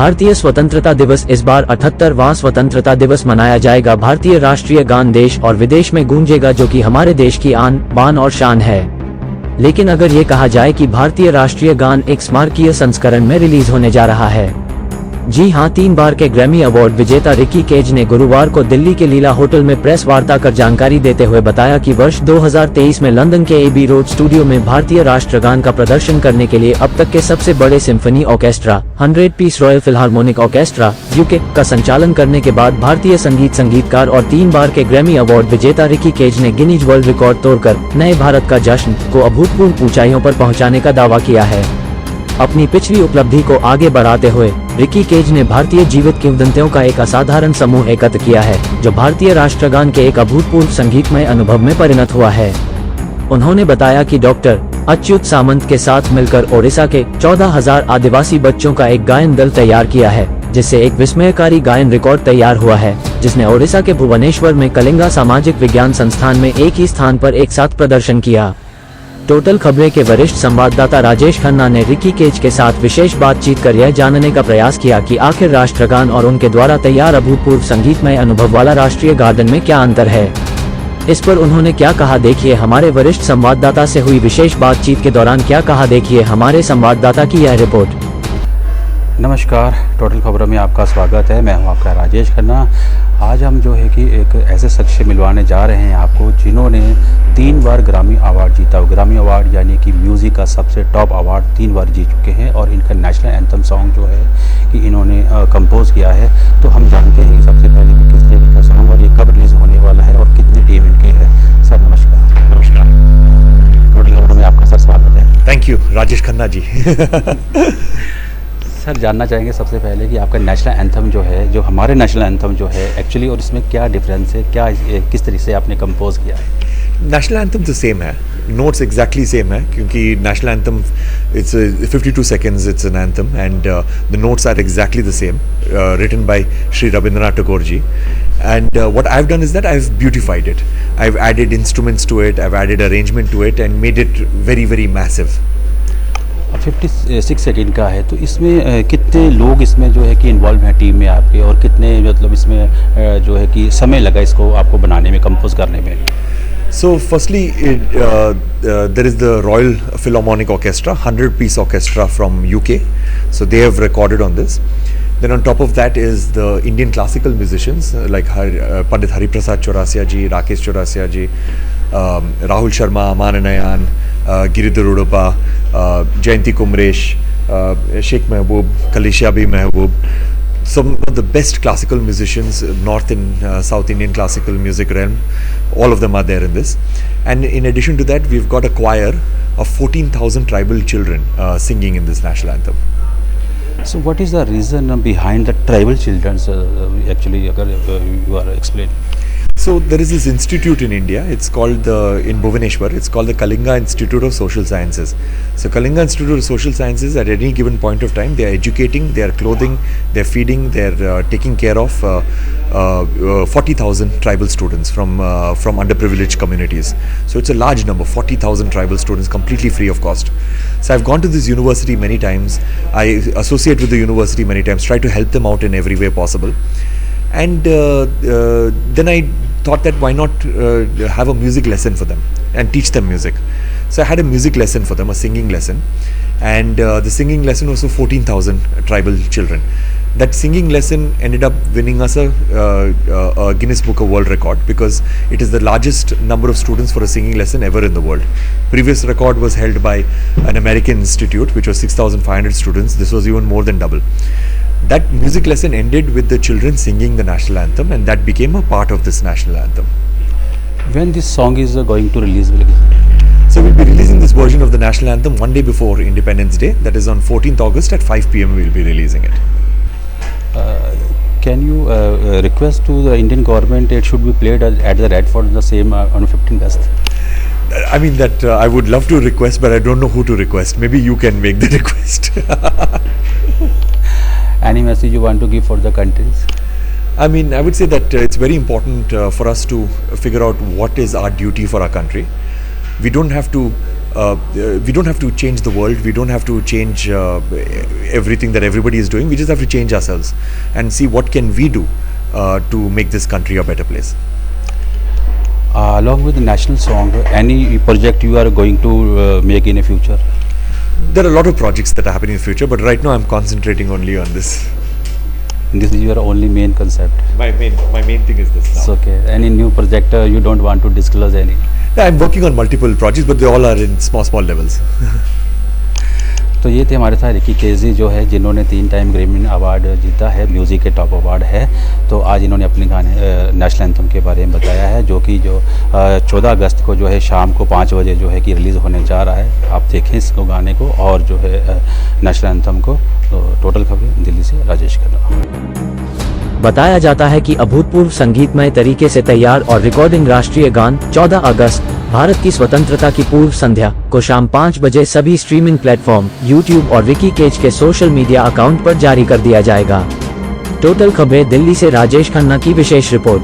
भारतीय स्वतंत्रता दिवस इस बार 78वां स्वतंत्रता दिवस मनाया जाएगा। भारतीय राष्ट्रीय गान देश और विदेश में गूंजेगा, जो कि हमारे देश की आन बान और शान है। लेकिन अगर ये कहा जाए कि भारतीय राष्ट्रीय गान एक स्मारकीय संस्करण में रिलीज होने जा रहा है। जी हां, 3 बार के ग्रैमी अवार्ड विजेता रिकी केज ने गुरुवार को दिल्ली के लीला होटल में प्रेस वार्ता कर जानकारी देते हुए बताया कि वर्ष 2023 में लंदन के एबी रोड स्टूडियो में भारतीय राष्ट्रगान का प्रदर्शन करने के लिए अब तक के सबसे बड़े symphony orchestra 100 piece royal philharmonic orchestra UK का संचालन करने के बाद भारतीय संगीतकार और 3 बार के ग्रैमी अवार्ड विजेता रिकी केज ने गिनीज वर्ल्ड रिकॉर्ड तोड़कर नए भारत का जश्न को अभूतपूर्व ऊंचाइयों पर पहुंचाने का दावा किया है। अपनी पिछली उपलब्धि को आगे बढ़ाते हुए रिकी केज ने भारतीय जीवित किंवदंतियों का एक असाधारण समूह एकत्र किया है, जो भारतीय राष्ट्रगान के एक अभूतपूर्व संगीतमय अनुभव में परिणत हुआ है। उन्होंने बताया कि डॉक्टर अच्युत सामंत के साथ मिलकर ओडिशा के 14,000 आदिवासी बच्चों का एक गायन दल तैयार किया है, जिससे एक विस्मयकारी गायन रिकॉर्ड तैयार हुआ है, जिसने ओडिशा के भुवनेश्वर में कलिंगा सामाजिक विज्ञान संस्थान में एक ही स्थान पर एक साथ प्रदर्शन किया। टोटल खबरें के वरिष्ठ संवाददाता राजेश खन्ना ने रिकी केज के साथ विशेष बातचीत कर यह जानने का प्रयास किया कि आखिर राष्ट्रगान और उनके द्वारा तैयार अभूतपूर्व संगीतमय अनुभव वाला राष्ट्रीय गार्डन में क्या अंतर है। इस पर उन्होंने क्या कहा, देखिए हमारे वरिष्ठ संवाददाता से हुई विशेष बातचीत के दौरान क्या कहा, देखिए हमारे संवाददाता की यह रिपोर्ट। नमस्कार, टोटल खबरों में आपका स्वागत है। मैं हूं आपका राजेश खन्ना। आज हम जो है कि एक ऐसे शख्स से मिलवाने जा रहे हैं आपको, जिन्होंने 3 बार ग्रामी अवार्ड जीता। ग्रामी अवार्ड यानी कि म्यूज़िक का सबसे टॉप अवार्ड 3 बार जीत चुके हैं, और इनका नेशनल एंथम सॉन्ग जो है कि इन्होंने कंपोज किया है। तो हम जानते हैं कि सबसे पहले कि किस तरीके का सॉन्ग और ये कब रिलीज़ होने वाला है और कितनी टीम इनके है। सर नमस्कार। नमस्कार, टोटल खबरों में आपका सर स्वागत है। Thank you Rajesh Khanna ji. Sir जानना चाहेंगे सबसे पहले कि आपका नेशनल एंथम जो है, जो हमारे नेशनल एंथम जो है एक्चुअली, और इसमें क्या डिफरेंस है, क्या किस तरीके से आपने कंपोज किया है। नेशनल एंथम तो सेम है, नोट्स एग्जैक्टली सेम है, क्योंकि national anthem it's 52 seconds, it's an anthem and the notes are exactly the same, written by Shri Rabindranath Tagore ji. And what I've done is that I've beautified it. I've added instruments to it, I've added arrangement to it and made it very very massive. 56 second का है, तो इसमें कितने लोग इसमें जो है कि इन्वॉल्व हैं टीम में आपके, और कितने मतलब इसमें जो है कि समय लगा इसको आपको बनाने में, कंपोज करने में। So firstly, there is the Royal Philharmonic Orchestra, 100-piece orchestra from UK. So they have recorded on this. Then on top of that is the Indian classical musicians like Pandit Hariprasad Chaurasia ji, Rakesh Chaurasia ji, Rahul Sharma, Aman, Giridhar Uduppa, Jayanti Kumresh, Sheikh Mehboob, Kalisha B. Mehboob. Some of the best classical musicians, North and South Indian classical music realm, all of them are there in this. And in addition to that, we've got a choir of 14,000 tribal children singing in this national anthem. So what is the reason behind the tribal children actually, agar you are explaining? So there is this institute in India, it's called in Bhubaneswar, it's called the Kalinga Institute of Social Sciences. So Kalinga Institute of Social Sciences, at any given point of time, they are educating, they are clothing, they are feeding, they are taking care of 40,000 tribal students from underprivileged communities. So it's a large number, 40,000 tribal students, completely free of cost. So I've gone to this university many times, I associate with the university many times, try to help them out in every way possible. And then I thought that why not have a music lesson for them and teach them music. So I had a music lesson for them, a singing lesson, and the singing lesson was for 14,000 tribal children. That singing lesson ended up winning us a Guinness Book of World Record, because it is the largest number of students for a singing lesson ever in the world. Previous record was held by an American institute, which was 6,500 students. This was even more than double. That music lesson ended with the children singing the national anthem, and that became a part of this national anthem. When this song is going to release? So we'll be releasing this version of the national anthem one day before Independence Day. That is on 14th August at 5 PM we'll be releasing it. Can you request to the Indian government it should be played at the Red Fort the same on 15th August? I mean that I would love to request, but I don't know who to request. Maybe you can make the request. Any message you want to give for the countries? I mean, I would say that it's very important for us to figure out what is our duty for our country. We don't have to we don't have to change the world, we don't have to change everything that everybody is doing, we just have to change ourselves and see what can we do to make this country a better place. Along with the national song, any project you are going to make in the future? There are a lot of projects that are happening in the future, but right now I'm concentrating only on this. This is your only main concept. My main thing is this now. It's okay. Any new project you don't want to disclose any? Yeah, I'm working on multiple projects, but they all are in small levels. तो ये थे हमारे साथ Ricky KG जो है, जिन्होंने 3 time Grammy award जीता है, म्यूज़िक के टॉप अवार्ड है। तो आज इन्होंने अपने गाने नेशनल एंथम के बारे में बताया है, जो कि 14 अगस्त को जो है शाम को 5 बजे जो है कि रिलीज़ होने जा रहा है। आप देखें इसको गाने को और जो है नेशनल एंथम को। तो टोटल खबरें दिल्ली से राजेश खन्ना। बताया जाता है कि अभूतपूर्व संगीतमय तरीके से तैयार और रिकॉर्डिंग राष्ट्रीय गान 14 अगस्त भारत की स्वतंत्रता की पूर्व संध्या को शाम 5 बजे सभी स्ट्रीमिंग प्लेटफॉर्म यूट्यूब और रिकी केज के सोशल मीडिया अकाउंट पर जारी कर दिया जाएगा। टोटल खबरें दिल्ली से राजेश खन्ना की विशेष रिपोर्ट।